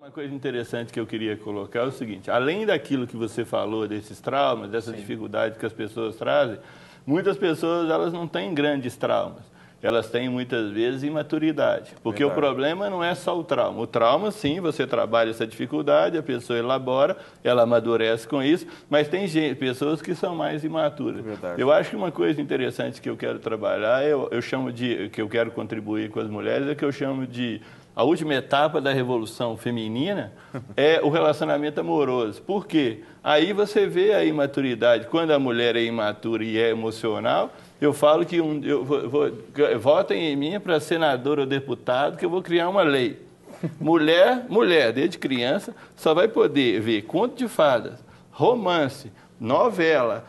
Uma coisa interessante que eu queria colocar é o seguinte, além daquilo que você falou, desses traumas, dessas dificuldades que as pessoas trazem, muitas pessoas elas não têm grandes traumas. Elas têm, muitas vezes, imaturidade. Porque o problema não é só o trauma. O trauma, sim, você trabalha essa dificuldade, a pessoa elabora, ela amadurece com isso, mas tem pessoas que são mais imaturas. Eu acho que uma coisa interessante que eu quero trabalhar, eu chamo de, que eu quero contribuir com as mulheres, é que eu chamo de a última etapa da revolução feminina é o relacionamento amoroso. Por quê? Aí você vê a imaturidade. Quando a mulher é imatura e é emocional, eu falo que votem em mim para senador ou deputado que eu vou criar uma lei. Mulher, desde criança, só vai poder ver conto de fadas, romance, novela,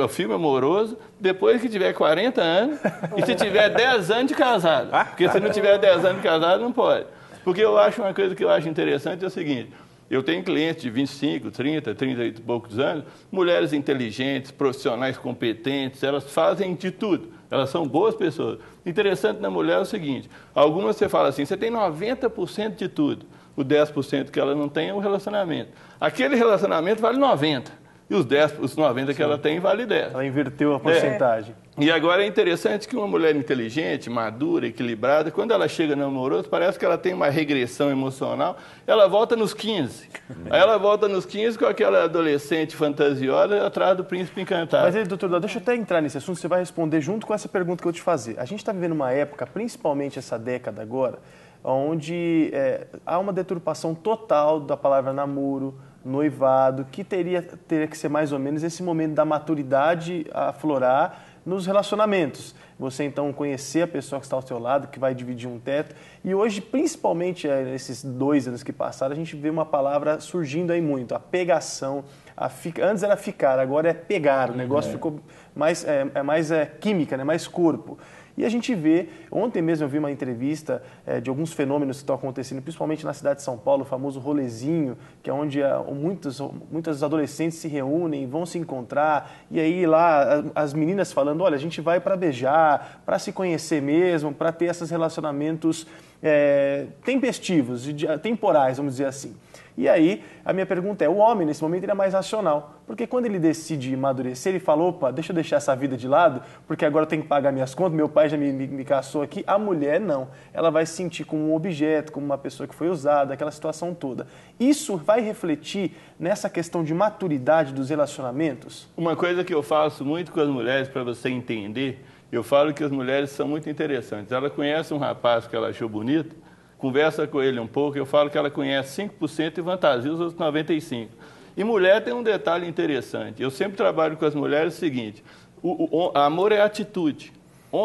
filme amoroso, depois que tiver 40 anos e se tiver 10 anos de casado. Porque se não tiver 10 anos de casado, não pode. Porque eu acho uma coisa que eu acho interessante é o seguinte, eu tenho clientes de 25, 30 e poucos anos, mulheres inteligentes, profissionais competentes, elas fazem de tudo, elas são boas pessoas. Interessante na mulher é o seguinte, algumas você fala assim, você tem 90% de tudo, o 10% que ela não tem é o relacionamento. Aquele relacionamento vale 90%. E os 90 que ela tem, vale 10. Ela inverteu a porcentagem. E agora é interessante que uma mulher inteligente, madura, equilibrada, quando ela chega no amoroso, parece que ela tem uma regressão emocional, ela volta nos 15. Aí ela volta nos 15 com aquela adolescente fantasiosa atrás do príncipe encantado. Mas aí, doutor, deixa eu até entrar nesse assunto, você vai responder junto com essa pergunta que eu te fazer. A gente está vivendo uma época, principalmente essa década agora, onde há uma deturpação total da palavra namoro, noivado, que teria que ser mais ou menos esse momento da maturidade aflorar nos relacionamentos. Você, então, conhecer a pessoa que está ao seu lado, que vai dividir um teto. E hoje, principalmente nesses 2 anos que passaram, a gente vê uma palavra surgindo aí muito, a pegação. Antes era ficar, agora é pegar. O negócio ficou mais química, né? Mais corpo. E a gente vê, ontem mesmo eu vi uma entrevista de alguns fenômenos que estão acontecendo, principalmente na cidade de São Paulo, o famoso rolezinho, que é onde muitos adolescentes se reúnem, vão se encontrar, e aí lá as meninas falando, olha, a gente vai para beijar, para se conhecer mesmo, para ter esses relacionamentos tempestivos, temporais, vamos dizer assim. E aí, a minha pergunta é, o homem, nesse momento, ele é mais racional. Porque quando ele decide amadurecer, ele fala, opa, deixa eu deixar essa vida de lado, porque agora eu tenho que pagar minhas contas, meu pai já me caçou aqui. A mulher, não. Ela vai se sentir como um objeto, como uma pessoa que foi usada, aquela situação toda. Isso vai refletir nessa questão de maturidade dos relacionamentos? Uma coisa que eu faço muito com as mulheres, para você entender, eu falo que as mulheres são muito interessantes. Ela conhece um rapaz que ela achou bonito, conversa com ele um pouco, eu falo que ela conhece 5% e vantasia os outros 95%. E mulher tem um detalhe interessante. Eu sempre trabalho com as mulheres o seguinte, o amor é atitude.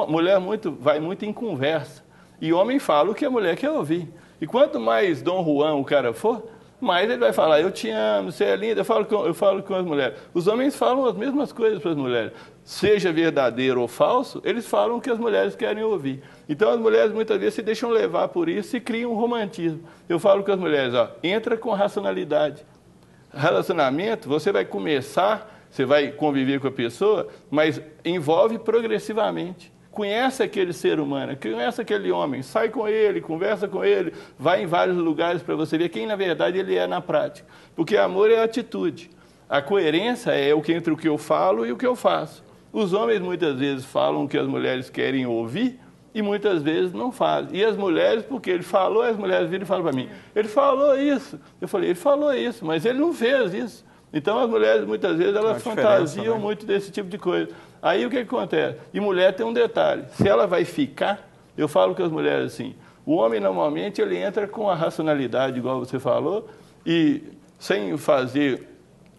Mulher vai muito em conversa. E homem fala o que a mulher quer ouvir. E quanto mais Dom Juan o cara for, mais ele vai falar, eu te amo, você é linda. Eu falo com as mulheres. Os homens falam as mesmas coisas para as mulheres. Seja verdadeiro ou falso, eles falam o que as mulheres querem ouvir. Então as mulheres muitas vezes se deixam levar por isso e criam um romantismo. Eu falo com as mulheres, entra com racionalidade. Relacionamento, você vai começar, você vai conviver com a pessoa, mas envolve progressivamente. Conhece aquele ser humano, conhece aquele homem, sai com ele, conversa com ele, vai em vários lugares para você ver quem na verdade ele é na prática. Porque amor é atitude. A coerência é entre o que eu falo e o que eu faço. Os homens muitas vezes falam o que as mulheres querem ouvir e muitas vezes não fazem. E as mulheres, porque ele falou, as mulheres viram e falam para mim, ele falou isso. Eu falei, ele falou isso, mas ele não fez isso. Então as mulheres muitas vezes elas fantasiam muito desse tipo de coisa. Aí o que acontece? E mulher tem um detalhe, se ela vai ficar, eu falo com as mulheres assim, o homem normalmente ele entra com a racionalidade, igual você falou, e sem fazer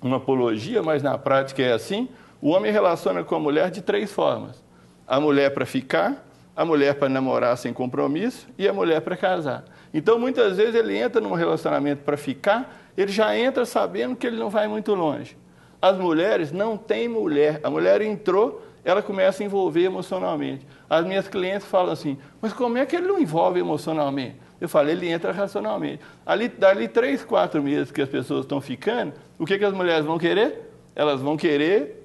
uma apologia, mas na prática é assim, o homem relaciona com a mulher de 3 formas. A mulher para ficar, a mulher para namorar sem compromisso e a mulher para casar. Então, muitas vezes, ele entra num relacionamento para ficar, ele já entra sabendo que ele não vai muito longe. As mulheres não têm mulher. A mulher entrou, ela começa a envolver emocionalmente. As minhas clientes falam assim, mas como é que ele não envolve emocionalmente? Eu falo, ele entra racionalmente. Dali 3, 4 meses que as pessoas estão ficando, o que as mulheres vão querer? Elas vão querer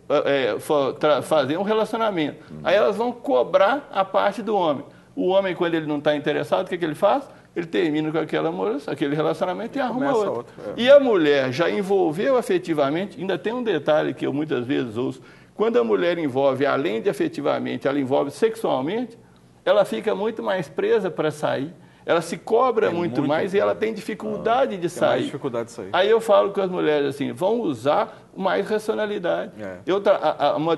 fazer um relacionamento. Aí elas vão cobrar a parte do homem. O homem, quando ele não está interessado, o que ele faz? ele termina com aquele relacionamento e arruma outro. E a mulher já envolveu afetivamente, ainda tem um detalhe que eu muitas vezes ouço, quando a mulher envolve, além de afetivamente, ela envolve sexualmente, ela fica muito mais presa para sair, ela se cobra muito mais e ela tem dificuldade de sair. Mais dificuldade de sair. Aí eu falo com as mulheres assim, vão usar mais racionalidade.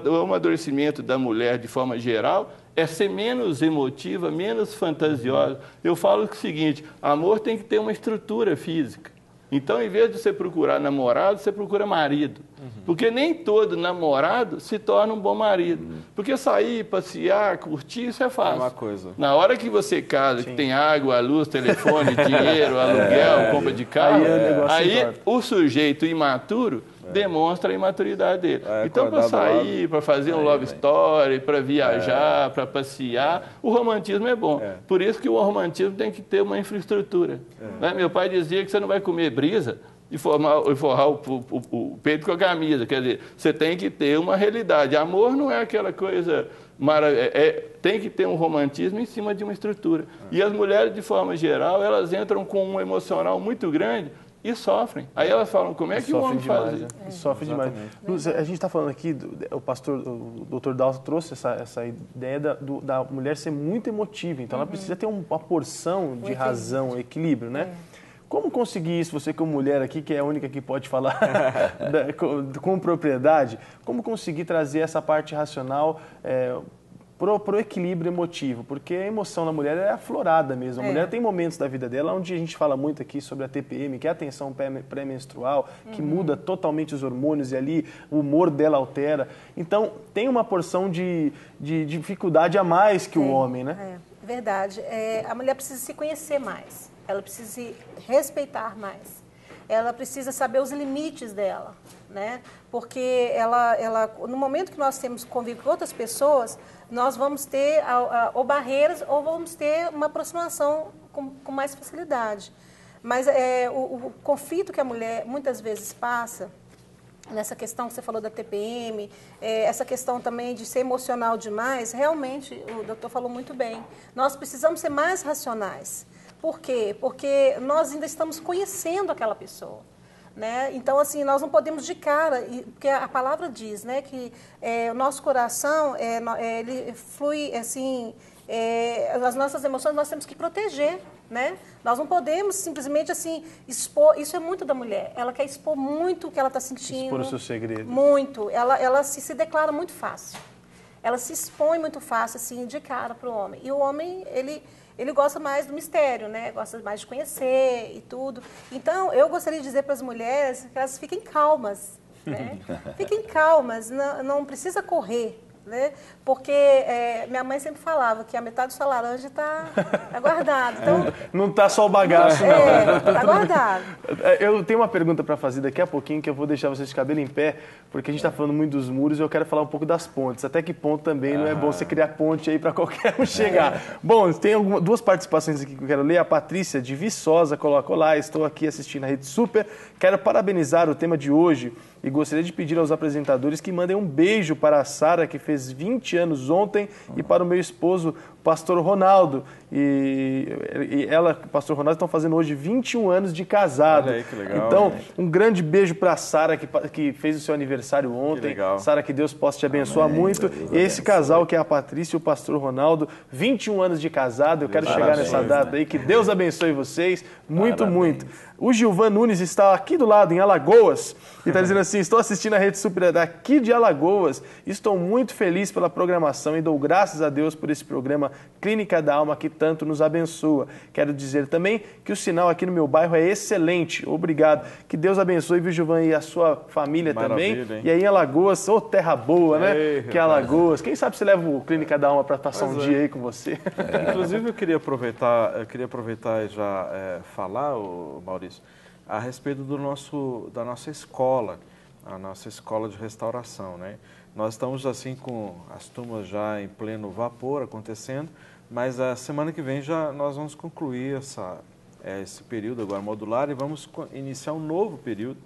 O amadurecimento da mulher, de forma geral, é ser menos emotiva, menos fantasiosa. Eu falo o seguinte, amor tem que ter uma estrutura física. Então, em vez de você procurar namorado, você procura marido. Porque nem todo namorado se torna um bom marido. Porque sair, passear, curtir, isso é fácil. É uma coisa. Na hora que você casa, que tem água, luz, telefone, dinheiro, aluguel, compra de carro, aí o sujeito imaturo demonstra a imaturidade dele. Então, para sair, para fazer um love story, para viajar, para passear, o romantismo é bom. Por isso que o romantismo tem que ter uma infraestrutura. Né? Meu pai dizia que você não vai comer brisa e forrar o peito com a camisa. Quer dizer, você tem que ter uma realidade. Amor não é aquela coisa maravilhosa. Tem que ter um romantismo em cima de uma estrutura. E as mulheres, de forma geral, elas entram com um emocional muito grande e sofrem. Aí elas falam, como é que o homem faz isso? Sofre demais. A gente está falando aqui, o doutor Dalton trouxe essa ideia da mulher ser muito emotiva, então ela precisa ter uma porção de razão, equilíbrio, né? Como conseguir isso, você como mulher aqui, que é a única que pode falar com propriedade, como conseguir trazer essa parte racional pro equilíbrio emotivo, porque a emoção da mulher é aflorada mesmo. A mulher tem momentos da vida dela onde a gente fala muito aqui sobre a TPM, que é a tensão pré-menstrual, que muda totalmente os hormônios e ali o humor dela altera. Então, tem uma porção de dificuldade a mais que o homem, né? É verdade. A mulher precisa se conhecer mais, ela precisa se respeitar mais. Ela precisa saber os limites dela, né? Porque no momento que nós temos convívio com outras pessoas, nós vamos ter ou barreiras ou vamos ter uma aproximação com mais facilidade. Mas o conflito que a mulher muitas vezes passa, nessa questão que você falou da TPM, essa questão também de ser emocional demais, realmente, o doutor falou muito bem, nós precisamos ser mais racionais. Por quê? Porque nós ainda estamos conhecendo aquela pessoa. Né? Então, assim, nós não podemos de cara, porque a palavra diz, né, que o nosso coração, ele flui, assim, as nossas emoções nós temos que proteger, né? Nós não podemos simplesmente, assim, expor, isso é muito da mulher, ela quer expor muito o que ela está sentindo. Expor os seus segredos. Muito, ela se declara muito fácil, ela se expõe muito fácil, assim, de cara para o homem. E o homem, ele gosta mais do mistério, né? Gosta mais de conhecer e tudo. Então, eu gostaria de dizer para as mulheres que elas fiquem calmas, né? Fiquem calmas, não precisa correr, né? Porque minha mãe sempre falava que a metade do sua laranja está guardada. Então, não está só o bagaço, não. Está guardado. Eu tenho uma pergunta para fazer daqui a pouquinho, que eu vou deixar vocês de cabelo em pé, porque a gente está falando muito dos muros e eu quero falar um pouco das pontes. Até que ponto também não é bom você criar ponte aí para qualquer um chegar. Bom, tem duas participações aqui que eu quero ler. A Patrícia de Viçosa colocou lá, estou aqui assistindo a Rede Super. Quero parabenizar o tema de hoje e gostaria de pedir aos apresentadores que mandem um beijo para a Sara, que fez 20 anos ontem, e para o meu esposo, pastor Ronaldo. E ela, o pastor Ronaldo, estão fazendo hoje 21 anos de casado. Olha aí, que legal. Então, um grande beijo para a Sara, que fez o seu aniversário ontem. Sara, que Deus possa te abençoar muito. E esse casal, que é a Patrícia e o pastor Ronaldo, 21 anos de casado. Eu quero chegar nessa data aí. Que Deus abençoe vocês. Muito, muito. O Gilvan Nunes está aqui do lado, em Alagoas, e está dizendo assim: estou assistindo a Rede Super daqui de Alagoas, estou muito feliz pela programação e dou graças a Deus por esse programa Clínica da Alma que tanto nos abençoa. Quero dizer também que o sinal aqui no meu bairro é excelente. Obrigado. Que Deus abençoe, viu, Gilvan, e a sua família também. Hein? E aí em Alagoas, terra boa, né? Que é Alagoas. Quem sabe você leva o Clínica da Alma para passar um dia aí com você. Inclusive, eu queria aproveitar e já falar, Maurício, a respeito da nossa escola, a nossa escola de restauração, né? Nós estamos assim com as turmas já em pleno vapor acontecendo, mas a semana que vem nós vamos concluir esse período agora modular e vamos iniciar um novo período,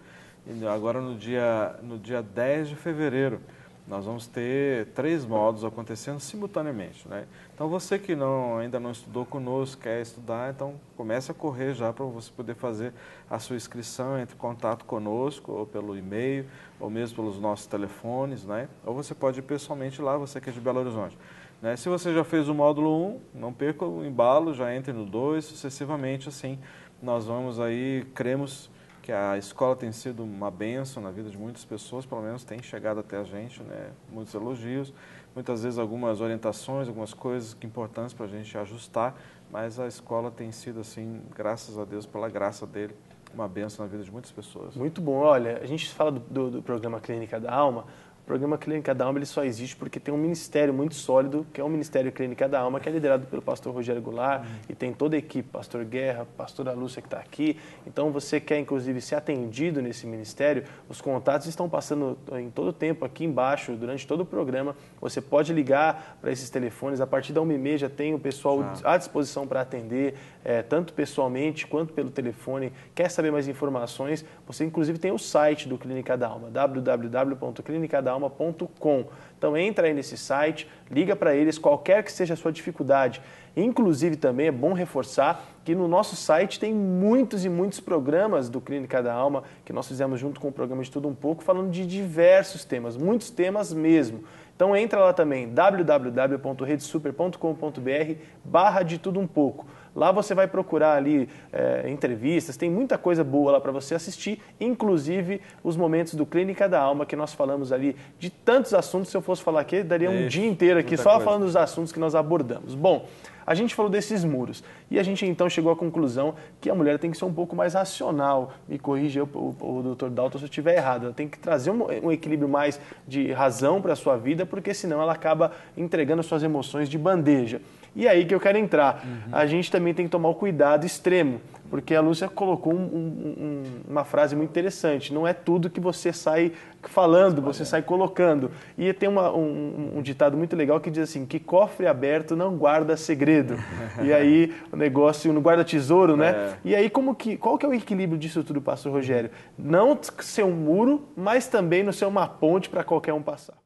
agora no dia 10 de fevereiro. nós vamos ter 3 módulos acontecendo simultaneamente, né? Então, você que ainda não estudou conosco, quer estudar, então comece a correr já para você poder fazer a sua inscrição, entre em contato conosco, ou pelo e-mail, ou mesmo pelos nossos telefones, né? Ou você pode ir pessoalmente lá, você que é de Belo Horizonte. Né? Se você já fez o módulo 1, não perca o embalo, já entre no 2, sucessivamente, assim, nós vamos aí, cremos que a escola tem sido uma bênção na vida de muitas pessoas, pelo menos tem chegado até a gente, né? Muitos elogios, muitas vezes algumas orientações, algumas coisas importantes para a gente ajustar, mas a escola tem sido, assim, graças a Deus, pela graça dele, uma bênção na vida de muitas pessoas. Muito bom. Olha, a gente fala do programa Clínica da Alma. O programa Clínica da Alma ele só existe porque tem um ministério muito sólido, que é o Ministério Clínica da Alma, que é liderado pelo pastor Rogério Goulart, e tem toda a equipe, pastor Guerra, pastora Lúcia que está aqui. Então, você quer, inclusive, ser atendido nesse ministério, os contatos estão passando em todo o tempo aqui embaixo, durante todo o programa. Você pode ligar para esses telefones, a partir da 1h30 já tem o pessoal à disposição para atender, tanto pessoalmente quanto pelo telefone. Quer saber mais informações? Você, inclusive, tem o site do Clínica da Alma, www.clinicadalma.com. Então entra aí nesse site, liga para eles, qualquer que seja a sua dificuldade. Inclusive também é bom reforçar que no nosso site tem muitos e muitos programas do Clínica da Alma, que nós fizemos junto com o programa de Tudo Um Pouco, falando de diversos temas, muitos temas mesmo. Então entra lá também, www.redesuper.com.br/de tudo um pouco. Lá você vai procurar ali entrevistas, tem muita coisa boa lá para você assistir, inclusive os momentos do Clínica da Alma, que nós falamos ali de tantos assuntos. Se eu fosse falar aqui, daria um dia inteiro aqui só falando dos assuntos que nós abordamos. Bom, a gente falou desses muros e a gente então chegou à conclusão que a mulher tem que ser um pouco mais racional. Me corrija o Dr. Dalton se eu estiver errado. Ela tem que trazer um equilíbrio mais de razão para a sua vida, porque senão ela acaba entregando suas emoções de bandeja. E aí que eu quero entrar. A gente também tem que tomar o cuidado extremo, porque a Lúcia colocou uma frase muito interessante. Não é tudo que você sai falando, você sai colocando. E tem um ditado muito legal que diz assim, que cofre aberto não guarda segredo. E aí o negócio não guarda tesouro, né? E aí qual que é o equilíbrio disso tudo, pastor Rogério? Não ser um muro, mas também não ser uma ponte para qualquer um passar.